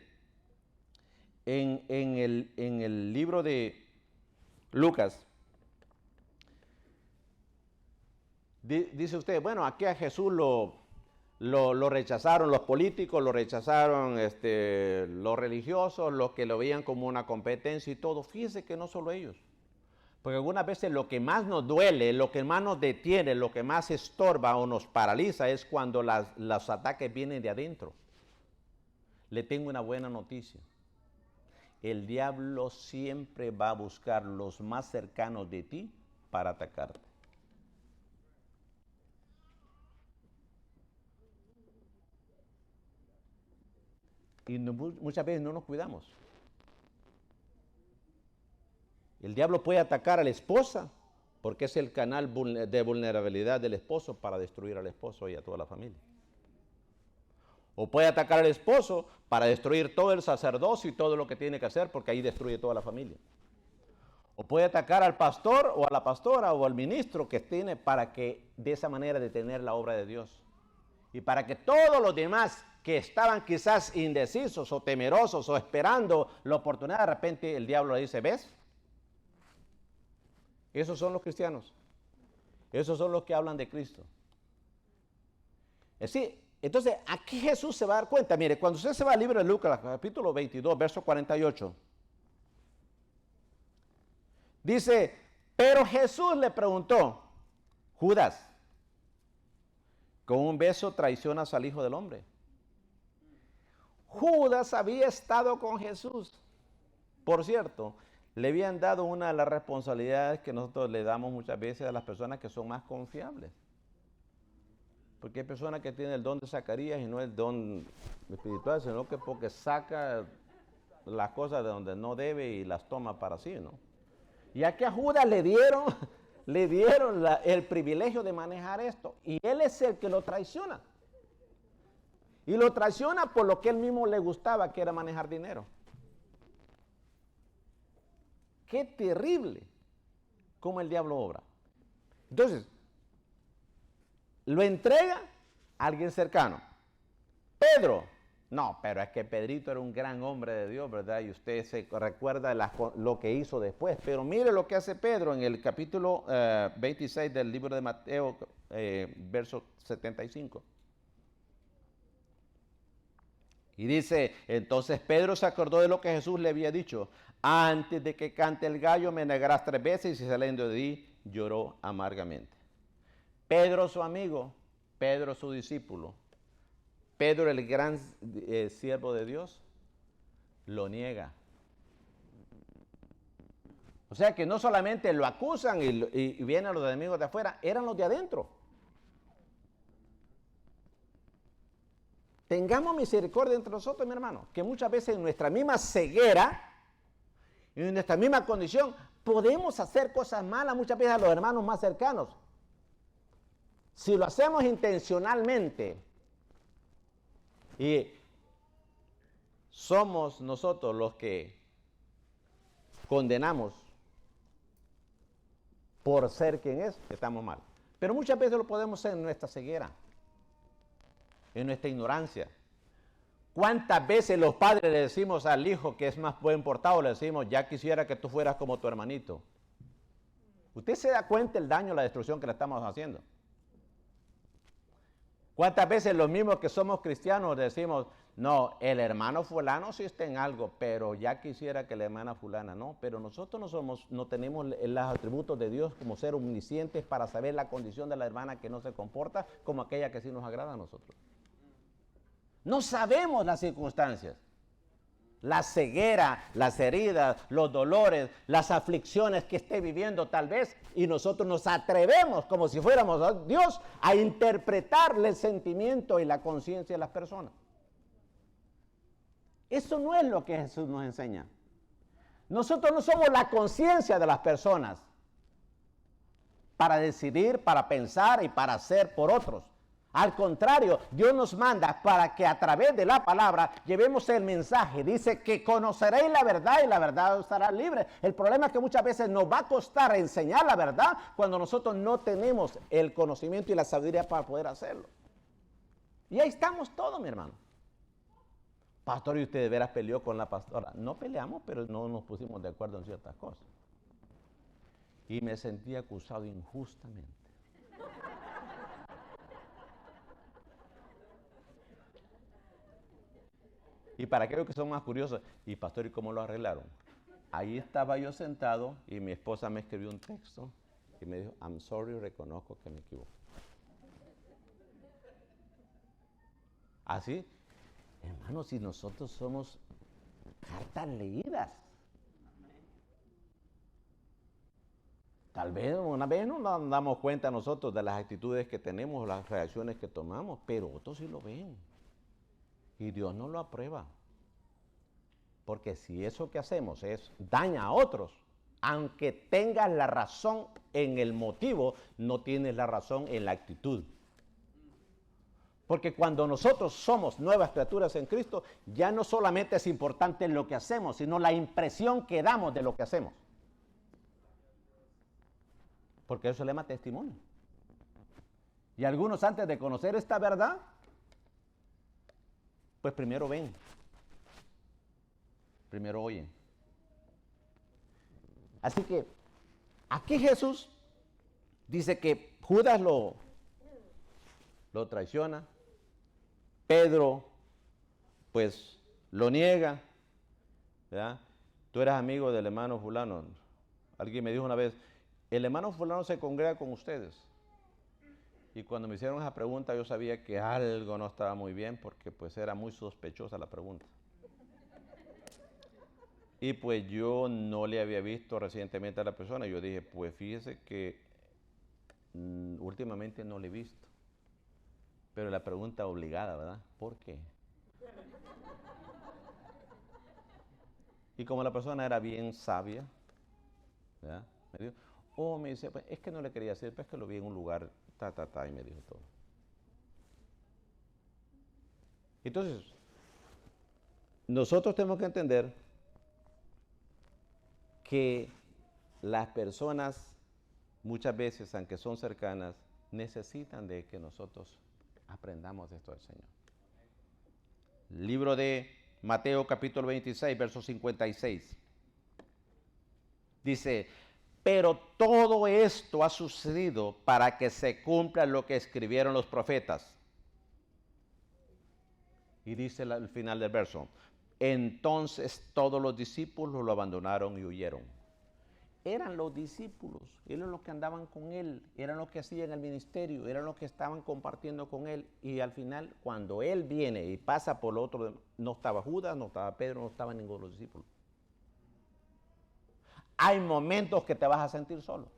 en el libro de Lucas, dice usted, bueno, aquí a Jesús lo rechazaron los políticos, lo rechazaron los religiosos, los que lo veían como una competencia y todo. Fíjese que no solo ellos. Porque algunas veces lo que más nos duele, lo que más nos detiene, lo que más estorba o nos paraliza es cuando los ataques vienen de adentro. Le tengo una buena noticia. El diablo siempre va a buscar los más cercanos de ti para atacarte. Y muchas veces no nos cuidamos. El diablo puede atacar a la esposa porque es el canal de vulnerabilidad del esposo para destruir al esposo y a toda la familia. O puede atacar al esposo para destruir todo el sacerdocio y todo lo que tiene que hacer porque ahí destruye toda la familia. O puede atacar al pastor o a la pastora o al ministro que tiene para que de esa manera detener la obra de Dios. Y para que todos los demás que estaban quizás indecisos o temerosos o esperando la oportunidad, de repente el diablo le dice, ¿ves? Esos son los cristianos. Esos son los que hablan de Cristo. Sí, entonces aquí Jesús se va a dar cuenta. Mire, cuando usted se va al libro de Lucas, capítulo 22, verso 48. Dice, pero Jesús le preguntó, Judas, ¿con un beso traicionas al Hijo del Hombre? Judas había estado con Jesús. Por cierto, le habían dado una de las responsabilidades que nosotros le damos muchas veces a las personas que son más confiables. Porque hay personas que tienen el don de Zacarías y no el don espiritual, sino que porque saca las cosas de donde no debe y las toma para sí, ¿no? Y aquí a Judas le dieron el privilegio de manejar esto. Y él es el que lo traiciona. Y lo traiciona por lo que él mismo le gustaba, que era manejar dinero. Qué terrible cómo el diablo obra. Entonces, lo entrega a alguien cercano. Pedro. No, pero es que Pedrito era un gran hombre de Dios, ¿verdad? Y usted se recuerda lo que hizo después. Pero mire lo que hace Pedro en el capítulo 26 del libro de Mateo, verso 75. Y dice, entonces Pedro se acordó de lo que Jesús le había dicho. Antes de que cante el gallo me negarás 3 veces, y saliendo de ti lloró amargamente. Pedro su amigo, Pedro su discípulo, Pedro el gran siervo de Dios, lo niega. O sea que no solamente lo acusan y vienen los enemigos de afuera, eran los de adentro. Tengamos misericordia entre nosotros, mi hermano, que muchas veces en nuestra misma ceguera, en nuestra misma condición, podemos hacer cosas malas muchas veces a los hermanos más cercanos. Si lo hacemos intencionalmente y somos nosotros los que condenamos por ser quien es, estamos mal. Pero muchas veces lo podemos hacer en nuestra ceguera, en nuestra ignorancia. ¿Cuántas veces los padres le decimos al hijo que es más buen portado, le decimos, ya quisiera que tú fueras como tu hermanito? ¿Usted se da cuenta el daño, la destrucción que le estamos haciendo? ¿Cuántas veces los mismos que somos cristianos decimos, no, el hermano fulano sí está en algo, pero ya quisiera que la hermana fulana no? Pero nosotros no tenemos los atributos de Dios como ser omniscientes para saber la condición de la hermana que no se comporta como aquella que sí nos agrada a nosotros. No sabemos las circunstancias, la ceguera, las heridas, los dolores, las aflicciones que esté viviendo tal vez, y nosotros nos atrevemos como si fuéramos Dios a interpretarle el sentimiento y la conciencia de las personas. Eso no es lo que Jesús nos enseña. Nosotros no somos la conciencia de las personas para decidir, para pensar y para hacer por otros. Al contrario, Dios nos manda para que a través de la palabra llevemos el mensaje. Dice que conoceréis la verdad y la verdad os hará libre. El problema es que muchas veces nos va a costar enseñar la verdad cuando nosotros no tenemos el conocimiento y la sabiduría para poder hacerlo. Y ahí estamos todos, mi hermano. Pastor, ¿y usted de veras peleó con la pastora? No peleamos, pero no nos pusimos de acuerdo en ciertas cosas. Y me sentí acusado injustamente. Y para aquellos que son más curiosos, y pastor, ¿y cómo lo arreglaron? Ahí estaba yo sentado y mi esposa me escribió un texto y me dijo, I'm sorry, reconozco que me equivoco. Así, hermanos, si nosotros somos cartas leídas. Tal vez una vez no nos damos cuenta nosotros de las actitudes que tenemos, las reacciones que tomamos, pero otros sí lo ven. Y Dios no lo aprueba. Porque si eso que hacemos es daña a otros, aunque tengas la razón en el motivo, no tienes la razón en la actitud. Porque cuando nosotros somos nuevas criaturas en Cristo, ya no solamente es importante lo que hacemos, sino la impresión que damos de lo que hacemos. Porque eso se llama testimonio. Y algunos antes de conocer esta verdad, pues primero ven, primero oyen. Así que aquí Jesús dice que Judas lo traiciona, Pedro pues lo niega, ¿verdad? Tú eras amigo del hermano fulano. Alguien me dijo una vez, el hermano fulano se congrega con ustedes. Y cuando me hicieron esa pregunta yo sabía que algo no estaba muy bien porque pues era muy sospechosa la pregunta. Y pues yo no le había visto recientemente a la persona. Yo dije, pues fíjese que últimamente no le he visto. Pero la pregunta obligada, ¿verdad? ¿Por qué? Y como la persona era bien sabia, ¿verdad? Me dijo, me dice, pues es que no le quería decir, pues es que lo vi en un lugar, y me dijo todo. Entonces, nosotros tenemos que entender que las personas muchas veces, aunque son cercanas, necesitan de que nosotros aprendamos esto del Señor. Libro de Mateo capítulo 26, verso 56. Dice, pero todo esto ha sucedido para que se cumpla lo que escribieron los profetas. Y dice al final del verso, entonces todos los discípulos lo abandonaron y huyeron. Eran los discípulos, eran los que andaban con él, eran los que hacían el ministerio, eran los que estaban compartiendo con él. Y al final, cuando él viene y pasa por lo otro, no estaba Judas, no estaba Pedro, no estaba ninguno de los discípulos. Hay momentos que te vas a sentir solo.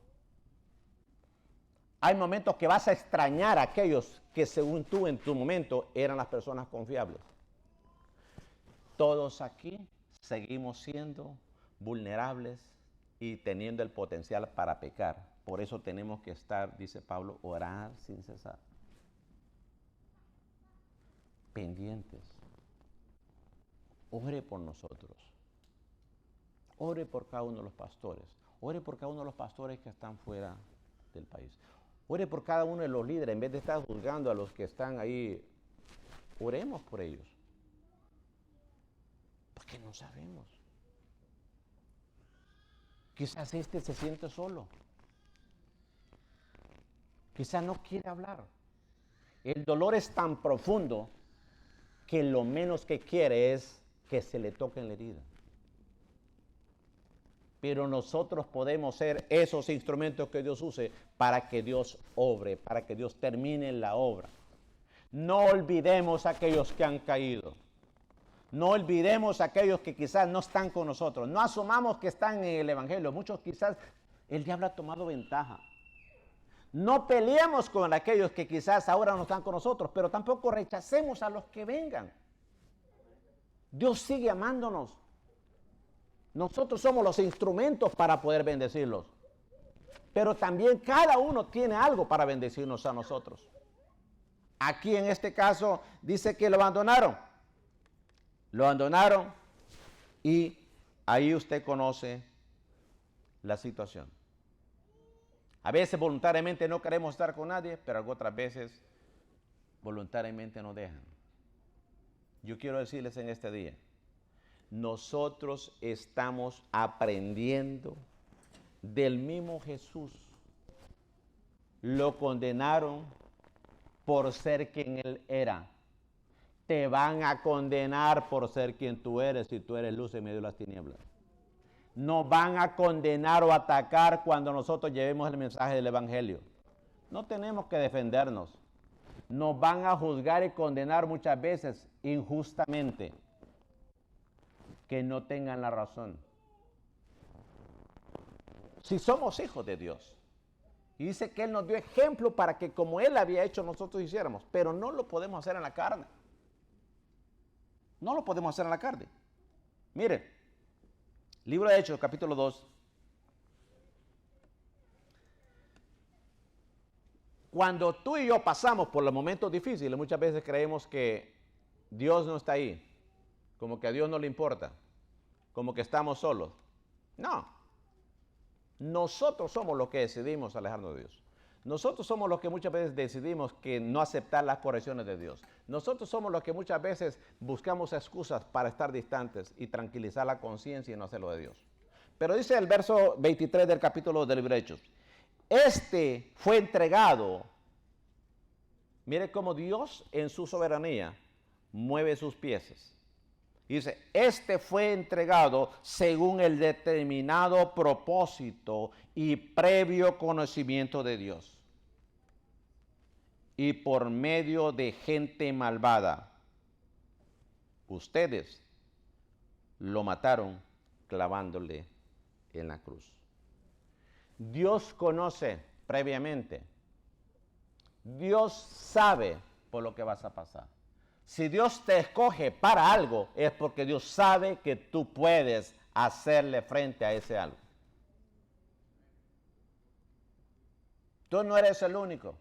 Hay momentos que vas a extrañar a aquellos que según tú en tu momento eran las personas confiables. Todos aquí seguimos siendo vulnerables y teniendo el potencial para pecar. Por eso tenemos que estar, dice Pablo, orar sin cesar. Pendientes. Ore por nosotros. Ore por cada uno de los pastores. Ore por cada uno de los pastores que están fuera del país. Ore por cada uno de los líderes. En vez de estar juzgando a los que están ahí, oremos por ellos. Porque no sabemos. Quizás este se siente solo. Quizás no quiere hablar. El dolor es tan profundo que lo menos que quiere es que se le toque en la herida. Pero nosotros podemos ser esos instrumentos que Dios use para que Dios obre, para que Dios termine la obra. No olvidemos a aquellos que han caído. No olvidemos a aquellos que quizás no están con nosotros. No asumamos que están en el Evangelio. Muchos quizás el diablo ha tomado ventaja. No peleemos con aquellos que quizás ahora no están con nosotros, pero tampoco rechacemos a los que vengan. Dios sigue amándonos. Nosotros somos los instrumentos para poder bendecirlos. Pero también cada uno tiene algo para bendecirnos a nosotros. Aquí en este caso dice que lo abandonaron. Lo abandonaron y ahí usted conoce la situación. A veces voluntariamente no queremos estar con nadie, pero otras veces voluntariamente nos dejan. Yo quiero decirles en este día, nosotros estamos aprendiendo del mismo Jesús. Lo condenaron por ser quien Él era. Te van a condenar por ser quien tú eres si tú eres luz en medio de las tinieblas. Nos van a condenar o atacar cuando nosotros llevemos el mensaje del Evangelio. No tenemos que defendernos. Nos van a juzgar y condenar muchas veces injustamente. Que no tengan la razón. Si somos hijos de Dios. Y dice que Él nos dio ejemplo para que como Él había hecho nosotros hiciéramos. Pero no lo podemos hacer en la carne. No lo podemos hacer en la carne. Mire, libro de Hechos, capítulo 2. Cuando tú y yo pasamos por los momentos difíciles, muchas veces creemos que Dios no está ahí. Como que a Dios no le importa, como que estamos solos. No, nosotros somos los que decidimos alejarnos de Dios. Nosotros somos los que muchas veces decidimos que no aceptar las correcciones de Dios. Nosotros somos los que muchas veces buscamos excusas para estar distantes y tranquilizar la conciencia y no hacerlo de Dios. Pero dice el verso 23 del capítulo del libro de Hechos, este fue entregado. Mire cómo Dios en su soberanía mueve sus piezas. Dice, este fue entregado según el determinado propósito y previo conocimiento de Dios. Y por medio de gente malvada, ustedes lo mataron clavándole en la cruz. Dios conoce previamente. Dios sabe por lo que vas a pasar. Si Dios te escoge para algo, es porque Dios sabe que tú puedes hacerle frente a ese algo. Tú no eres el único.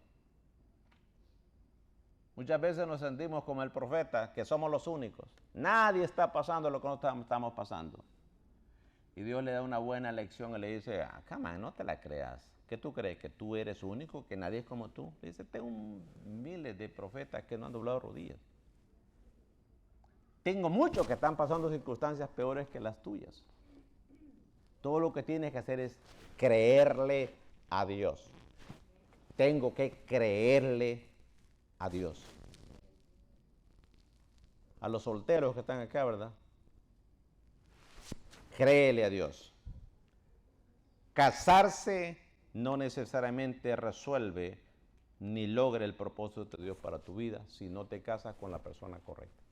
Muchas veces nos sentimos como el profeta, que somos los únicos. Nadie está pasando lo que nosotros estamos pasando. Y Dios le da una buena lección y le dice, no te la creas. ¿Qué tú crees? ¿Que tú eres único? ¿Que nadie es como tú? Le dice, tengo miles de profetas que no han doblado rodillas. Tengo muchos que están pasando circunstancias peores que las tuyas. Todo lo que tienes que hacer es creerle a Dios. Tengo que creerle a Dios. A los solteros que están acá, ¿verdad? Créele a Dios. Casarse no necesariamente resuelve ni logra el propósito de Dios para tu vida si no te casas con la persona correcta.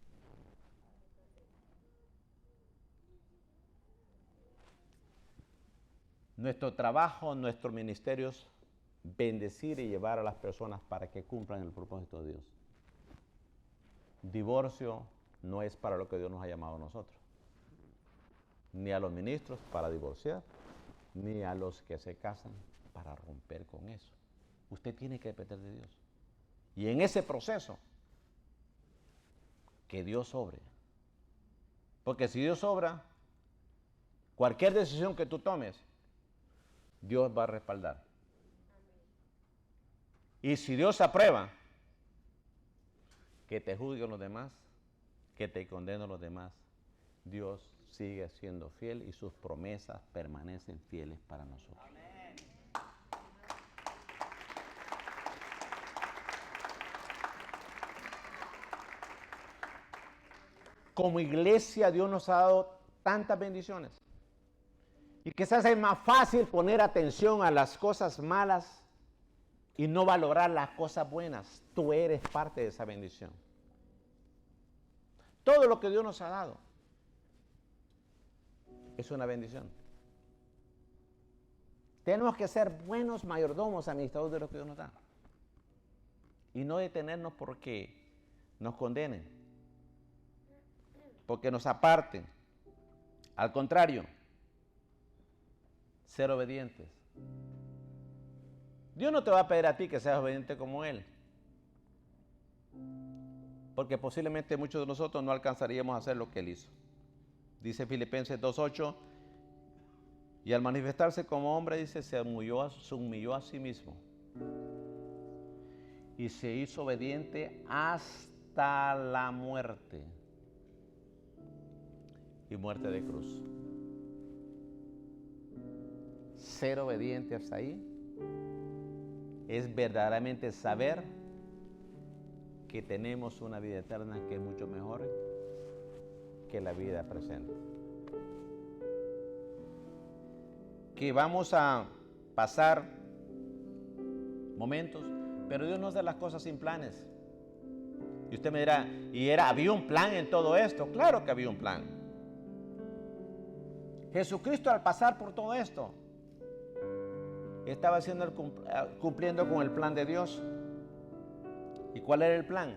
Nuestro trabajo, nuestro ministerio es bendecir y llevar a las personas para que cumplan el propósito de Dios. Divorcio no es para lo que Dios nos ha llamado a nosotros. Ni a los ministros para divorciar, ni a los que se casan para romper con eso. Usted tiene que depender de Dios. Y en ese proceso, que Dios obre. Porque si Dios obra, cualquier decisión que tú tomes, Dios va a respaldar. Y si Dios aprueba, que te juzguen los demás, que te condenen los demás, Dios sigue siendo fiel y sus promesas permanecen fieles para nosotros. Amén. Como iglesia, Dios nos ha dado tantas bendiciones. Y quizás es más fácil poner atención a las cosas malas y no valorar las cosas buenas. Tú eres parte de esa bendición. Todo lo que Dios nos ha dado es una bendición. Tenemos que ser buenos mayordomos, administradores de lo que Dios nos da. Y no detenernos porque nos condenen, porque nos aparten. Al contrario, ser obedientes. Dios no te va a pedir a ti que seas obediente como Él. Porque posiblemente muchos de nosotros no alcanzaríamos a hacer lo que Él hizo. Dice Filipenses 2:8, y al manifestarse como hombre, dice, se humilló a sí mismo. y se hizo obediente hasta la muerte. Y muerte de cruz. Ser obediente hasta ahí es verdaderamente saber que tenemos una vida eterna que es mucho mejor que la vida presente. Que vamos a pasar momentos, pero Dios no hace las cosas sin planes. Y usted me dirá, ¿había un plan en todo esto? Claro que había un plan. Jesucristo, al pasar por todo esto, estaba cumpliendo con el plan de Dios. ¿Y cuál era el plan?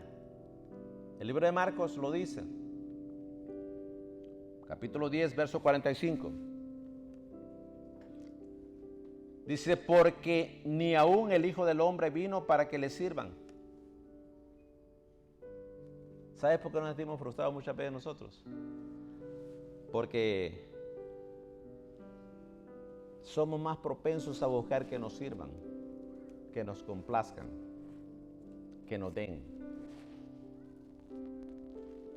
El libro de Marcos lo dice. Capítulo 10, verso 45. Dice, porque ni aún el Hijo del Hombre vino para que le sirvan. ¿Sabes por qué nos sentimos frustrados muchas veces nosotros? Porque somos más propensos a buscar que nos sirvan, que nos complazcan, que nos den.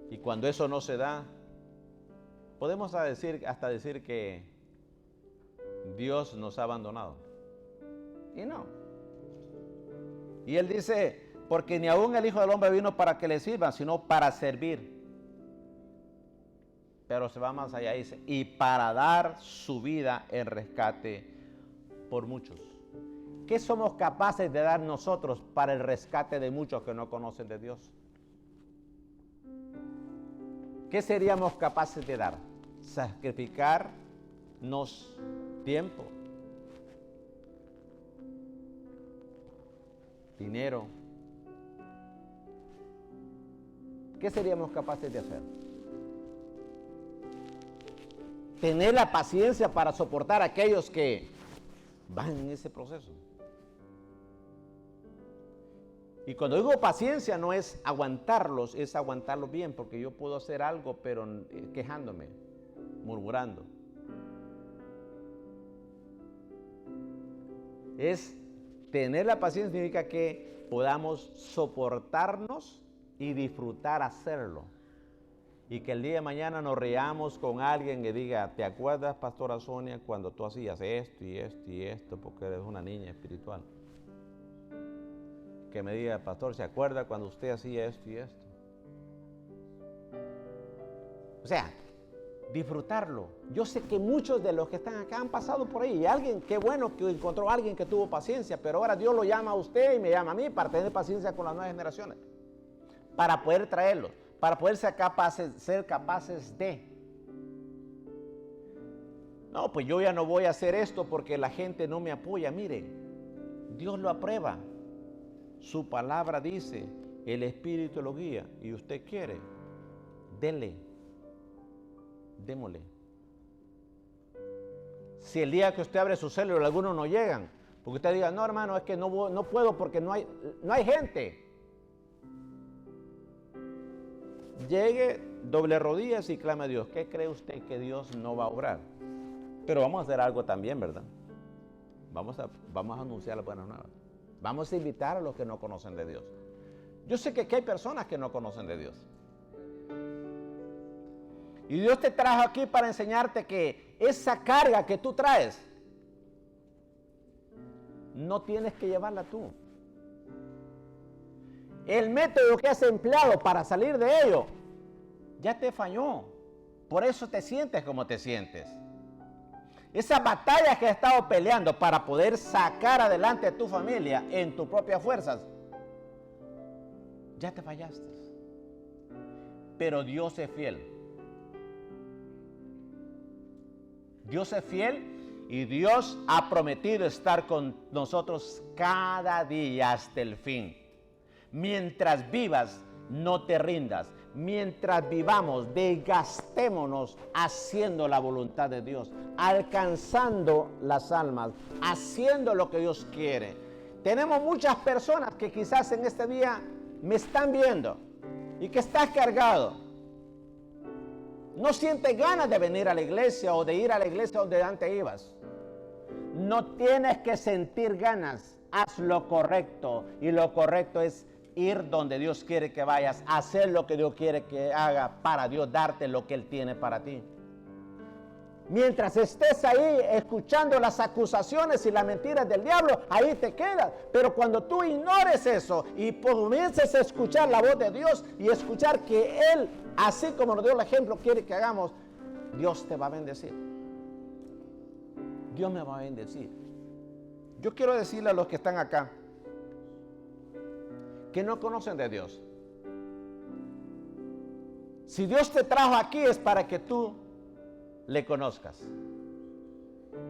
Y cuando eso no se da, podemos hasta decir que Dios nos ha abandonado. Y no. Y Él dice, porque ni aún el Hijo del Hombre vino para que le sirvan, sino para servir. Pero se va más allá y dice, y para dar su vida en rescate por muchos. ¿Qué somos capaces de dar nosotros para el rescate de muchos que no conocen de Dios? ¿Qué seríamos capaces de dar? Sacrificarnos tiempo, dinero. ¿Qué seríamos capaces de hacer? Tener la paciencia para soportar a aquellos que van en ese proceso. Y cuando digo paciencia no es aguantarlos, es aguantarlos bien, porque yo puedo hacer algo pero quejándome, murmurando. Es tener la paciencia significa que podamos soportarnos y disfrutar hacerlo. Y que el día de mañana nos reamos con alguien que diga, ¿te acuerdas, Pastora Sonia, cuando tú hacías esto y esto y esto, porque eres una niña espiritual? Que me diga, pastor, ¿se acuerda cuando usted hacía esto y esto? O sea, disfrutarlo. Yo sé que muchos de los que están acá han pasado por ahí. Y alguien, qué bueno que encontró a alguien que tuvo paciencia, pero ahora Dios lo llama a usted y me llama a mí para tener paciencia con las nuevas generaciones. Para poder traerlos, para poder ser capaces de. No, pues yo ya no voy a hacer esto porque la gente no me apoya. Mire, Dios lo aprueba. Su palabra dice, el Espíritu lo guía y usted quiere, dele, démosle. Si el día que usted abre su celular algunos no llegan, porque usted diga, no hermano, es que no puedo porque no hay gente. Llegue, doble rodillas y clame a Dios. ¿Qué cree usted que Dios no va a obrar? Pero vamos a hacer algo también, ¿verdad? Vamos a anunciar las buenas nuevas. Vamos a invitar a los que no conocen de Dios. Yo sé que aquí hay personas que no conocen de Dios. Y Dios te trajo aquí para enseñarte que esa carga que tú traes, no tienes que llevarla tú. El método que has empleado para salir de ello, ya te falló. Por eso te sientes como te sientes. Esa batalla que has estado peleando para poder sacar adelante a tu familia en tus propias fuerzas, ya te fallaste. Pero Dios es fiel. Dios es fiel y Dios ha prometido estar con nosotros cada día hasta el fin. Mientras vivas, no te rindas. Mientras vivamos, desgastémonos haciendo la voluntad de Dios, alcanzando las almas, haciendo lo que Dios quiere. Tenemos muchas personas que quizás en este día me están viendo y que estás cargado. No sientes ganas de venir a la iglesia o de ir a la iglesia donde antes ibas. No tienes que sentir ganas. haz lo correcto. Y lo correcto es ir donde Dios quiere que vayas, hacer lo que Dios quiere que haga para Dios, darte lo que Él tiene para ti. Mientras estés ahí escuchando las acusaciones y las mentiras del diablo, ahí te quedas. Pero cuando tú ignores eso y comiences a escuchar la voz de Dios y escuchar que Él, así como nos dio el ejemplo, quiere que hagamos, Dios te va a bendecir. Dios me va a bendecir. Yo quiero decirle a los que están acá que no conocen de Dios. Si Dios te trajo aquí es para que tú le conozcas.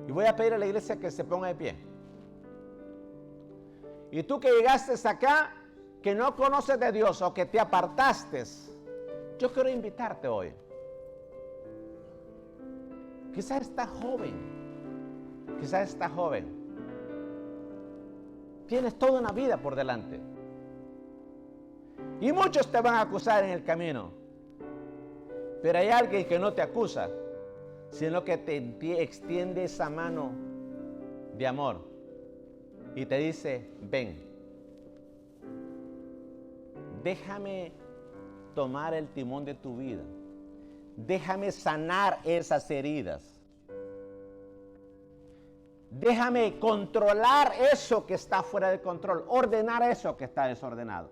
Y voy a pedir a la iglesia que se ponga de pie. Y tú que llegaste acá, que no conoces de Dios o que te apartaste, yo quiero invitarte hoy. Quizás estás joven. Tienes toda una vida por delante. Y muchos te van a acusar en el camino. Pero hay alguien que no te acusa, sino que te extiende esa mano de amor y te dice, ven, déjame tomar el timón de tu vida, déjame sanar esas heridas, déjame controlar eso que está fuera de control, ordenar eso que está desordenado.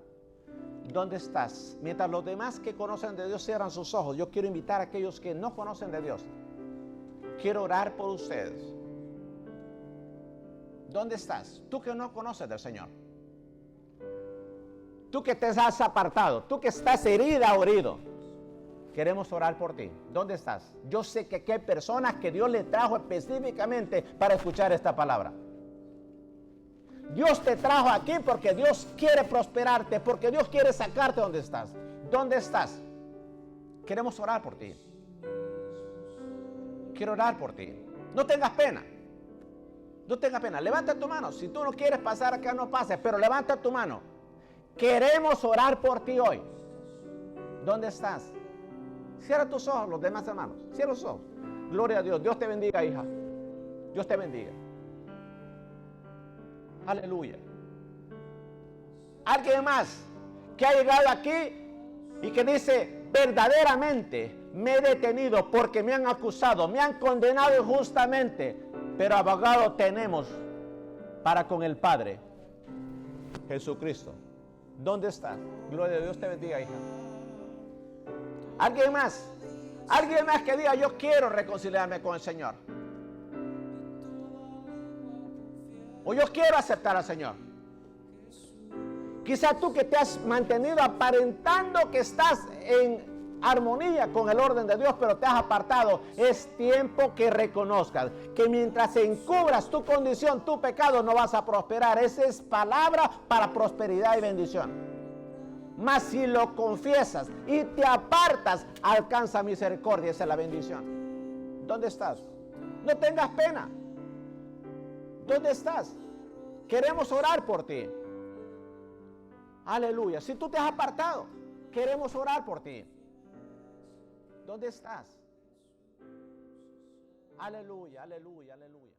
¿Dónde estás? Mientras los demás que conocen de Dios cierran sus ojos, yo quiero invitar a aquellos que no conocen de Dios. Quiero orar por ustedes. ¿Dónde estás? Tú que no conoces del Señor. Tú que te has apartado. Tú que estás herida o herido. Queremos orar por ti. ¿Dónde estás? Yo sé que aquí hay personas que Dios le trajo específicamente para escuchar esta palabra. Dios te trajo aquí porque Dios quiere prosperarte, porque Dios quiere sacarte donde estás. ¿Dónde estás? Queremos orar por ti. Quiero orar por ti. No tengas pena. No tengas pena. Levanta tu mano. Si tú no quieres pasar acá, no pases, pero levanta tu mano. Queremos orar por ti hoy. ¿Dónde estás? Cierra tus ojos, los demás hermanos. Cierra los ojos. Gloria a Dios. Dios te bendiga, hija. Dios te bendiga. Aleluya. Alguien más que ha llegado aquí y que dice, verdaderamente me he detenido porque me han acusado, me han condenado injustamente, pero abogado tenemos para con el Padre, Jesucristo. ¿Dónde está? Gloria a Dios, te bendiga, hija. Alguien más que diga, yo quiero reconciliarme con el Señor. O yo quiero aceptar al Señor. Quizá tú que te has mantenido aparentando que estás en armonía con el orden de Dios, pero te has apartado. Es tiempo que reconozcas que mientras encubras tu condición, tu pecado, no vas a prosperar. Esa es palabra para prosperidad y bendición. Mas si lo confiesas y te apartas, alcanza misericordia. Esa es la bendición. ¿Dónde estás? No tengas pena. ¿Dónde estás? Queremos orar por ti. Aleluya. Si tú te has apartado, queremos orar por ti. ¿Dónde estás? Aleluya, aleluya, aleluya.